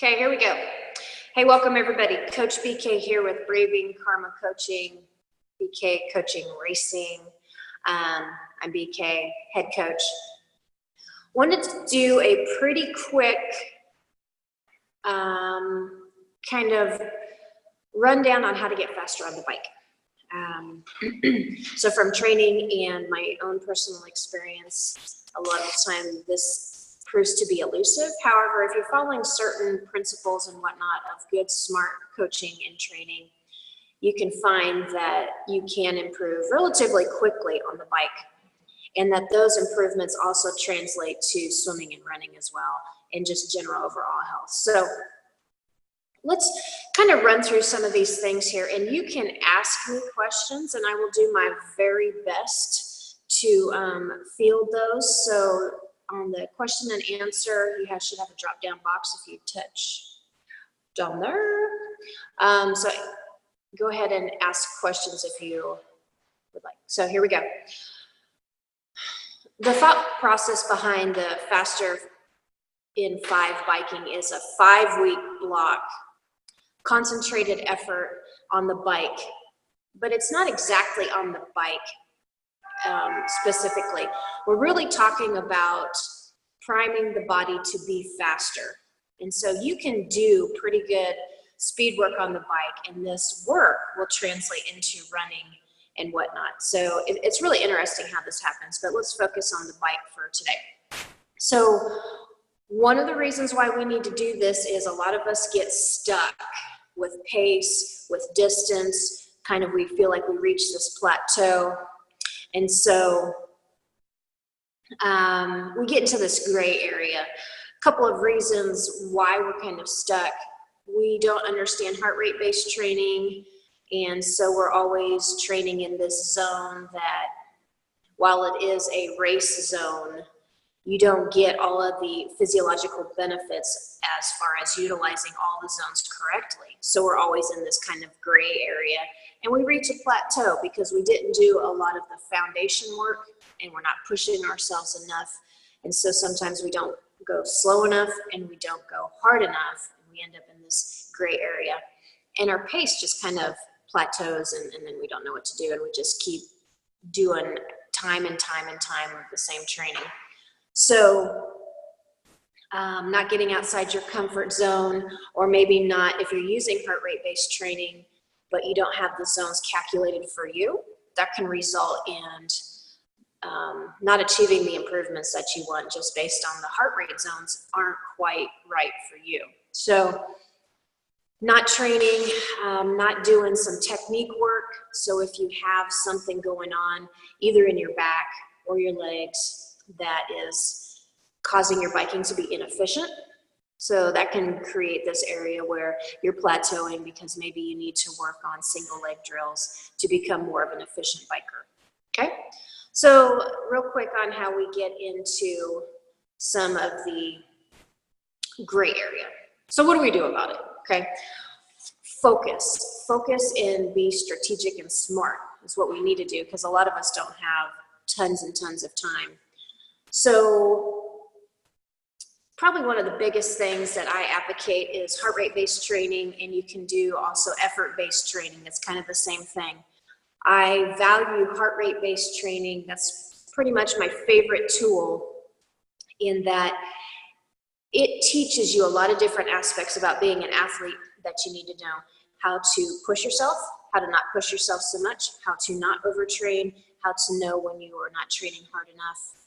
Okay, here we go. Hey, welcome everybody. Coach BK here with Braving Karma Coaching, BK Coaching Racing. I'm BK, head coach. Wanted to do a pretty quick kind of rundown on how to get faster on the bike. So from training and my own personal experience, a lot of the time this proves to be elusive. However, if you're following certain principles and whatnot of good, smart coaching and training, you can find that you can improve relatively quickly on the bike, and that those improvements also translate to swimming and running as well, and just general overall health. So let's kind of run through some of these things here, and you can ask me questions and I will do my very best to field those. So on the question and answer, you should have a drop down box if you touch down there. So go ahead and ask questions if you would like. So here we go. The thought process behind the Faster in 5 biking is a 5-week block, concentrated effort on the bike, but it's not exactly on the bike specifically. We're really talking about priming the body to be faster. And so you can do pretty good speed work on the bike, and this work will translate into running and whatnot. So it's really interesting how this happens, but let's focus on the bike for today. So one of the reasons why we need to do this is a lot of us get stuck with pace, with distance, kind of we feel like we reach this plateau. And so we get into this gray area. A couple of reasons why we're kind of stuck. We don't understand heart rate based training. And so we're always training in this zone that, while it is a race zone, you don't get all of the physiological benefits as far as utilizing all the zones correctly. So we're always in this kind of gray area, and we reach a plateau because we didn't do a lot of the foundation work and we're not pushing ourselves enough. And so sometimes we don't go slow enough and we don't go hard enough, and we end up in this gray area. And our pace just kind of plateaus, and then we don't know what to do, and we just keep doing time and time and time with the same training. So not getting outside your comfort zone, or maybe not if you're using heart rate based training but you don't have the zones calculated for you, that can result in not achieving the improvements that you want just based on the heart rate zones aren't quite right for you. So not training, not doing some technique work. So if you have something going on either in your back or your legs that is causing your biking to be inefficient, so that can create this area where you're plateauing because maybe you need to work on single leg drills to become more of an efficient biker. Okay, so real quick on how we get into some of the gray area. So what do we do about it? Okay, focus and be strategic and smart is what we need to do, because a lot of us don't have tons and tons of time. So probably one of the biggest things that I advocate is heart rate based training, and you can do also effort based training. It's kind of the same thing. I value heart rate based training. That's pretty much my favorite tool, in that it teaches you a lot of different aspects about being an athlete that you need to know. How to push yourself, how to not push yourself so much, how to not overtrain, how to know when you are not training hard enough.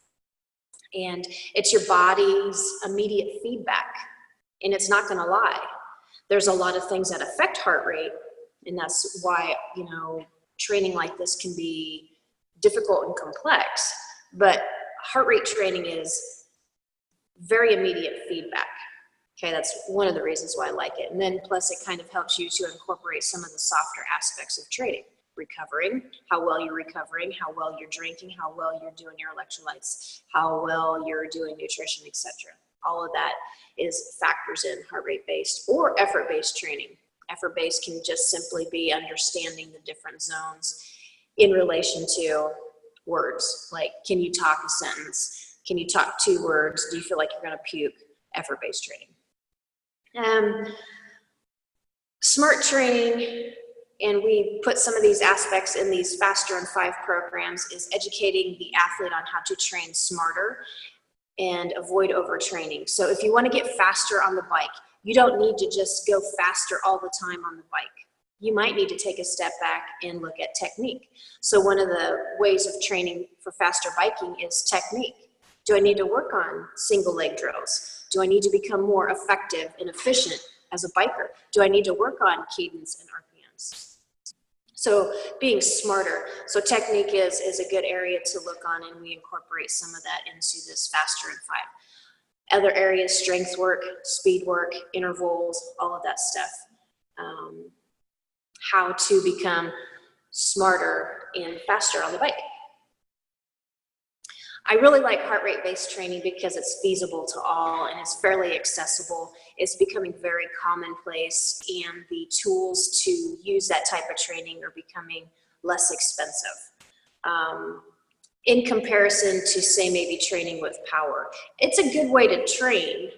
And it's your body's immediate feedback, and it's not going to lie. There's a lot of things that affect heart rate, and that's why, training like this can be difficult and complex. But heart rate training is very immediate feedback. Okay, that's one of the reasons why I like it. And then plus it kind of helps you to incorporate some of the softer aspects of training. Recovering, how well you're recovering, how well you're drinking, how well you're doing your electrolytes, how well you're doing nutrition, etc. All of that is factors in heart rate based or effort based training. Effort based can just simply be understanding the different zones in relation to words. Like, can you talk a sentence? Can you talk 2 words? Do you feel like you're going to puke? Effort based training. Smart training, and we put some of these aspects in these Faster in 5 programs, is educating the athlete on how to train smarter and avoid overtraining. So if you want to get faster on the bike, you don't need to just go faster all the time on the bike. You might need to take a step back and look at technique. So one of the ways of training for faster biking is technique. Do I need to work on single leg drills? Do I need to become more effective and efficient as a biker? Do I need to work on cadence and RPMs? So being smarter. So technique is a good area to look on, and we incorporate some of that into this Faster in 5. Other areas, strength work, speed work, intervals, all of that stuff. How to become smarter and faster on the bike. I really like heart rate based training because it's feasible to all and it's fairly accessible. It's becoming very commonplace, and the tools to use that type of training are becoming less expensive. In comparison to, say, maybe training with power. It's a good way to train,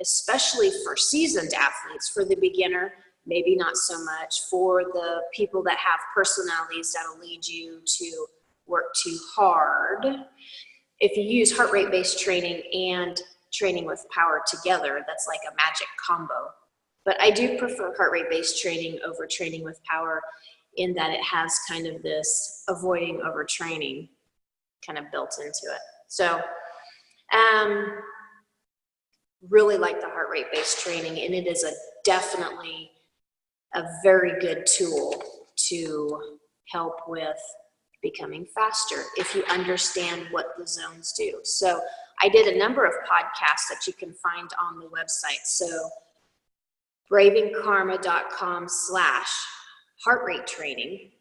especially for seasoned athletes. For the beginner, maybe not so much. For the people that have personalities that'll lead you to work too hard. If you use heart rate based training and training with power together, that's like a magic combo. But I do prefer heart rate based training over training with power, in that it has kind of this avoiding overtraining kind of built into it. So really like the heart rate based training, and it is definitely a very good tool to help with becoming faster if you understand what the zones do. So I did a number of podcasts that you can find on the website. So bravingkarma.com/heart rate training.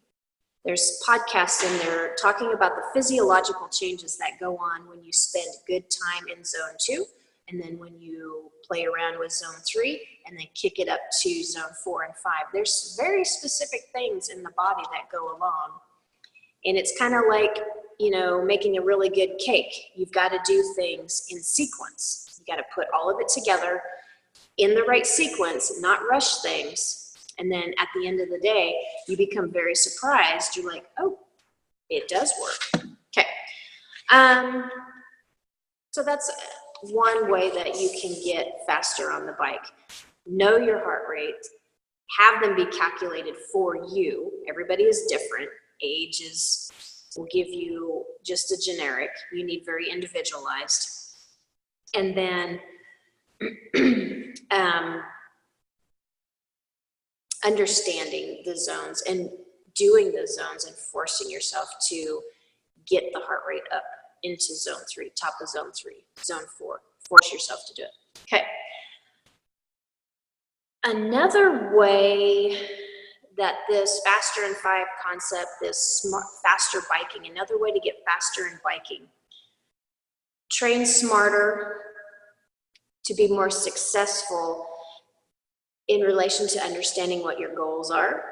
There's podcasts in there talking about the physiological changes that go on when you spend good time in zone 2, and then when you play around with zone 3, and then kick it up to zone 4 and 5. There's very specific things in the body that go along. And it's kind of like, making a really good cake. You've got to do things in sequence. You got to put all of it together in the right sequence, not rush things. And then at the end of the day, you become very surprised. You're like, oh, it does work. Okay. So that's one way that you can get faster on the bike. Know your heart rate. Have them be calculated for you. Everybody is different. Age will give you just a generic. You need very individualized. And then understanding the zones and doing the zones and forcing yourself to get the heart rate up into zone 3, top of zone 3, zone 4. Force yourself to do it. Okay. Another way that this Faster in 5 concept, this faster biking, another way to get faster in biking. Train smarter to be more successful in relation to understanding what your goals are,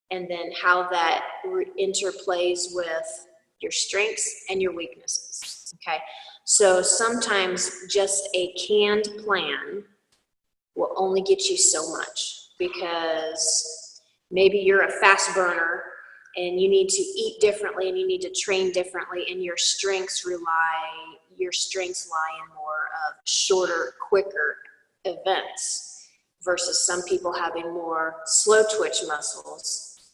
and then how that interplays with your strengths and your weaknesses. Okay, so sometimes just a canned plan will only get you so much, because maybe you're a fast burner and you need to eat differently and you need to train differently, and your strengths lie in more of shorter, quicker events, versus some people having more slow twitch muscles.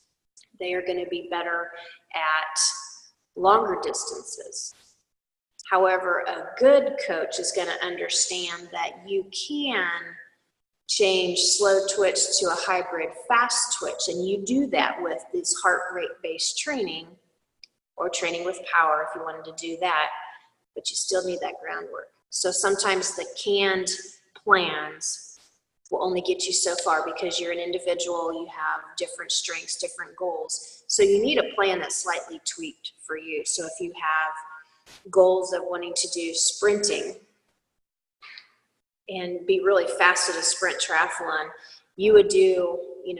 They are going to be better at longer distances. However, a good coach is going to understand that you can change slow twitch to a hybrid fast twitch, and you do that with this heart rate based training, or training with power if you wanted to do that, but you still need that groundwork. So sometimes the canned plans will only get you so far, because you're an individual, you have different strengths, different goals. So you need a plan that's slightly tweaked for you. So if you have goals of wanting to do sprinting and be really fast at a sprint triathlon, you would do,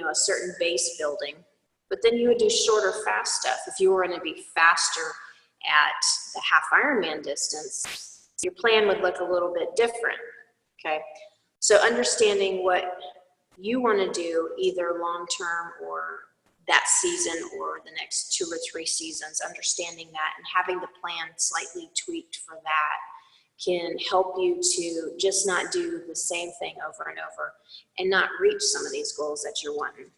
a certain base building, but then you would do shorter fast stuff. If you were going to be faster at the half Ironman distance, your plan would look a little bit different. Okay. So understanding what you want to do, either long-term or that season or the next 2 or 3 seasons, understanding that and having the plan slightly tweaked for that can help you to just not do the same thing over and over and not reach some of these goals that you're wanting.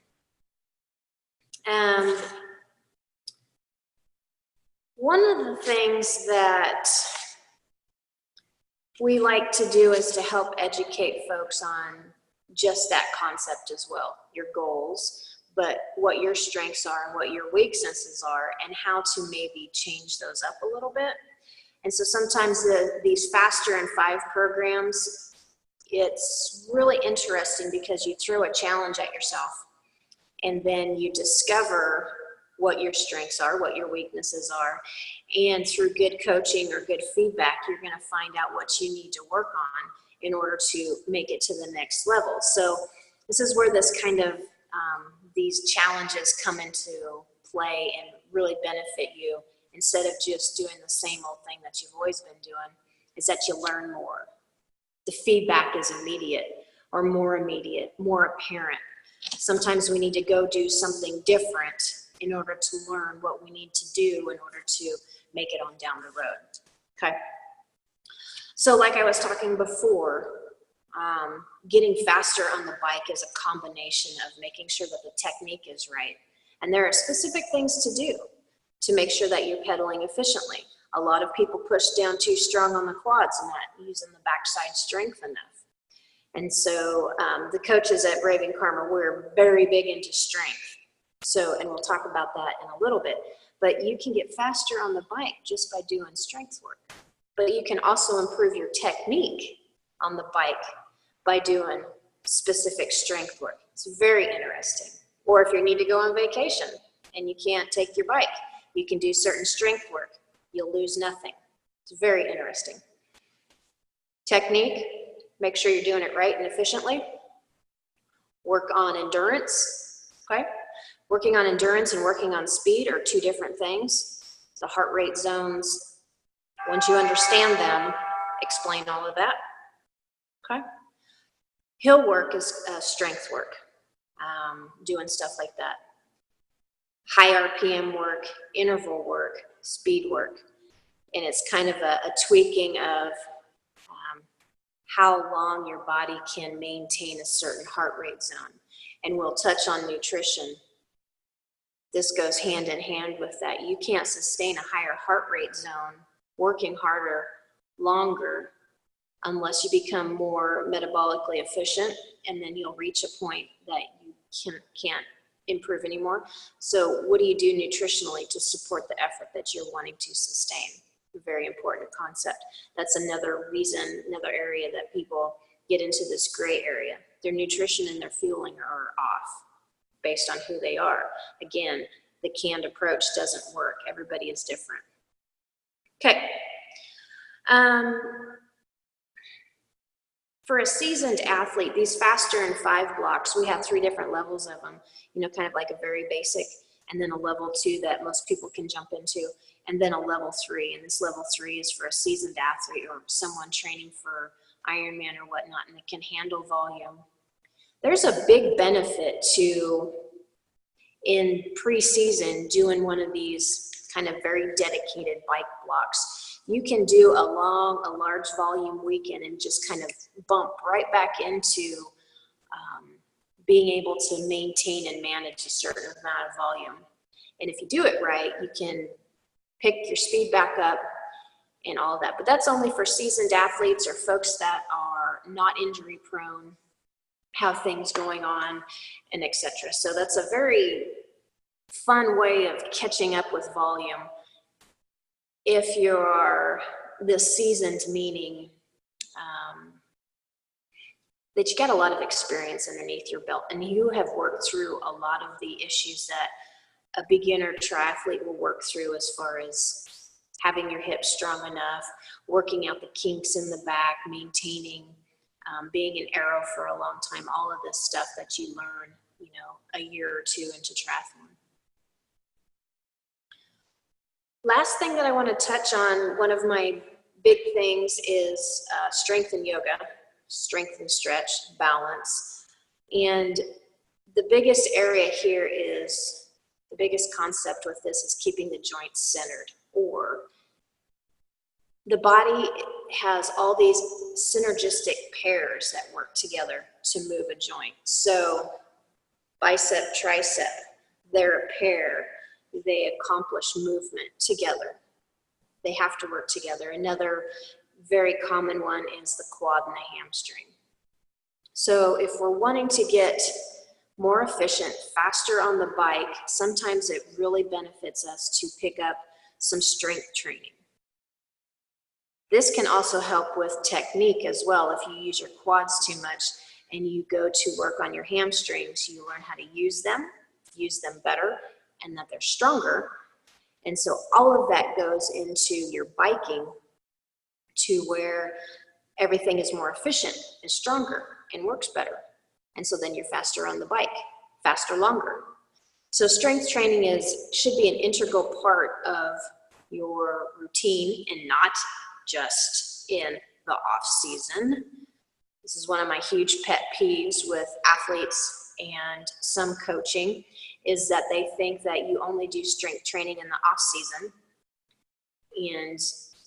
One of the things that we like to do is to help educate folks on just that concept as well, your goals, but what your strengths are and what your weaknesses are and how to maybe change those up a little bit. And so sometimes these Faster in 5 programs, it's really interesting because you throw a challenge at yourself and then you discover what your strengths are, what your weaknesses are, and through good coaching or good feedback, you're going to find out what you need to work on in order to make it to the next level. So this is where this kind of, these challenges come into play and really benefit you instead of just doing the same old thing that you've always been doing, is that you learn more. The feedback is immediate or more immediate, more apparent. Sometimes we need to go do something different in order to learn what we need to do in order to make it on down the road, okay? So like I was talking before, getting faster on the bike is a combination of making sure that the technique is right. And there are specific things to do to make sure that you're pedaling efficiently. A lot of people push down too strong on the quads and not using the backside strength enough. And so the coaches at Braving Karma, we're very big into strength. So, and we'll talk about that in a little bit, but you can get faster on the bike just by doing strength work. But you can also improve your technique on the bike by doing specific strength work. It's very interesting. Or if you need to go on vacation and you can't take your bike, you can do certain strength work. You'll lose nothing. It's very interesting. Technique, make sure you're doing it right and efficiently. Work on endurance, okay? Working on endurance and working on speed are 2 different things. The heart rate zones, once you understand them, explain all of that, okay? Hill work is strength work, doing stuff like that. High RPM work, interval work, speed work. And it's kind of a tweaking of how long your body can maintain a certain heart rate zone. And we'll touch on nutrition. This goes hand in hand with that. You can't sustain a higher heart rate zone working harder, longer, unless you become more metabolically efficient, and then you'll reach a point that you can't improve anymore. So what do you do nutritionally to support the effort that you're wanting to sustain? A very important concept. That's another reason, another area that people get into this gray area. Their nutrition and their fueling are off based on who they are. Again, the canned approach doesn't work. Everybody is different. Okay. For a seasoned athlete, these Faster in 5 blocks, we have 3 different levels of them, you know, kind of like a very basic, and then a level 2 that most people can jump into, and then a level 3. And this level 3 is for a seasoned athlete or someone training for Ironman or whatnot, and it can handle volume. There's a big benefit to, in pre-season, doing one of these kind of very dedicated bike blocks. You can do a large volume weekend and just kind of bump right back into being able to maintain and manage a certain amount of volume. And if you do it right, you can pick your speed back up and all of that. But that's only for seasoned athletes or folks that are not injury prone, have things going on, and etc. So that's a very fun way of catching up with volume. If you're this seasoned, meaning that you got a lot of experience underneath your belt and you have worked through a lot of the issues that a beginner triathlete will work through, as far as having your hips strong enough, working out the kinks in the back, maintaining, being an aero for a long time, all of this stuff that you learn, you know, a year or 2 into triathlon. Last thing that I want to touch on, one of my big things is strength and yoga. strength and stretch, balance. And the biggest area here is, the biggest concept with this is keeping the joints centered, or the body has all these synergistic pairs that work together to move a joint. So bicep, tricep, they're a pair. They accomplish movement together. They have to work together. Another very common one is the quad and the hamstring. So if we're wanting to get more efficient, faster on the bike, sometimes it really benefits us to pick up some strength training. This can also help with technique as well. If you use your quads too much and you go to work on your hamstrings, you learn how to use them better, and that they're stronger. And so all of that goes into your biking to where everything is more efficient and stronger and works better. And so then you're faster on the bike, faster, longer. So strength training should be an integral part of your routine and not just in the off season. This is one of my huge pet peeves with athletes and some coaching, is that they think that you only do strength training in the off season. And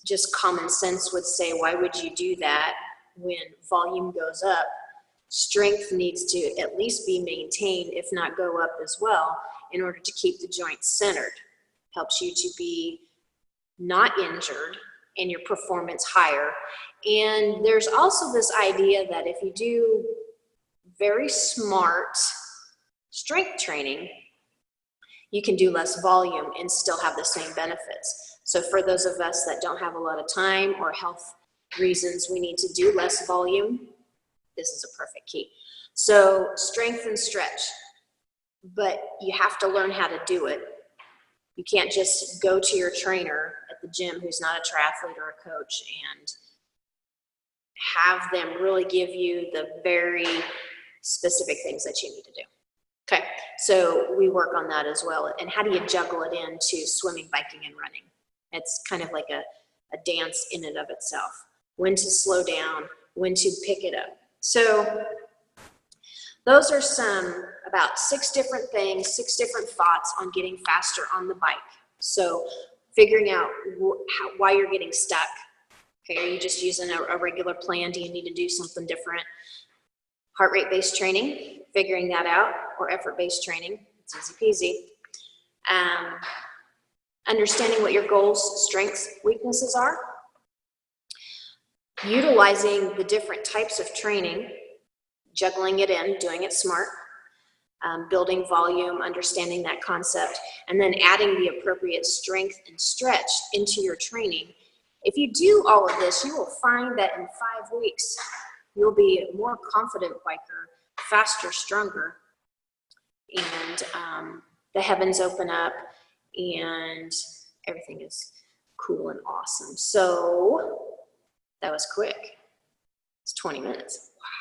just common sense would say, why would you do that when volume goes up? Strength needs to at least be maintained, if not go up as well, in order to keep the joints centered. Helps you to be not injured and your performance higher. And there's also this idea that if you do very smart strength training, you can do less volume and still have the same benefits. So for those of us that don't have a lot of time or health reasons we need to do less volume, this is a perfect key. So strength and stretch, but you have to learn how to do it. You can't just go to your trainer at the gym who's not a triathlete or a coach and have them really give you the very specific things that you need to do. Okay, so we work on that as well. And how do you juggle it into swimming, biking, and running? It's kind of like a dance in and of itself. When to slow down, when to pick it up. So those are about 6 different things, 6 different thoughts on getting faster on the bike. So figuring out why you're getting stuck. Okay, are you just using a regular plan? Do you need to do something different? Heart rate-based training, figuring that out, or effort-based training. It's easy peasy. Understanding what your goals, strengths, weaknesses are. Utilizing the different types of training, juggling it in, doing it smart, building volume, understanding that concept, and then adding the appropriate strength and stretch into your training. If you do all of this, you will find that in 5 weeks, you'll be a more confident biker, faster, stronger, and the heavens open up and everything is cool and awesome. So that was quick. It's 20 minutes. Wow.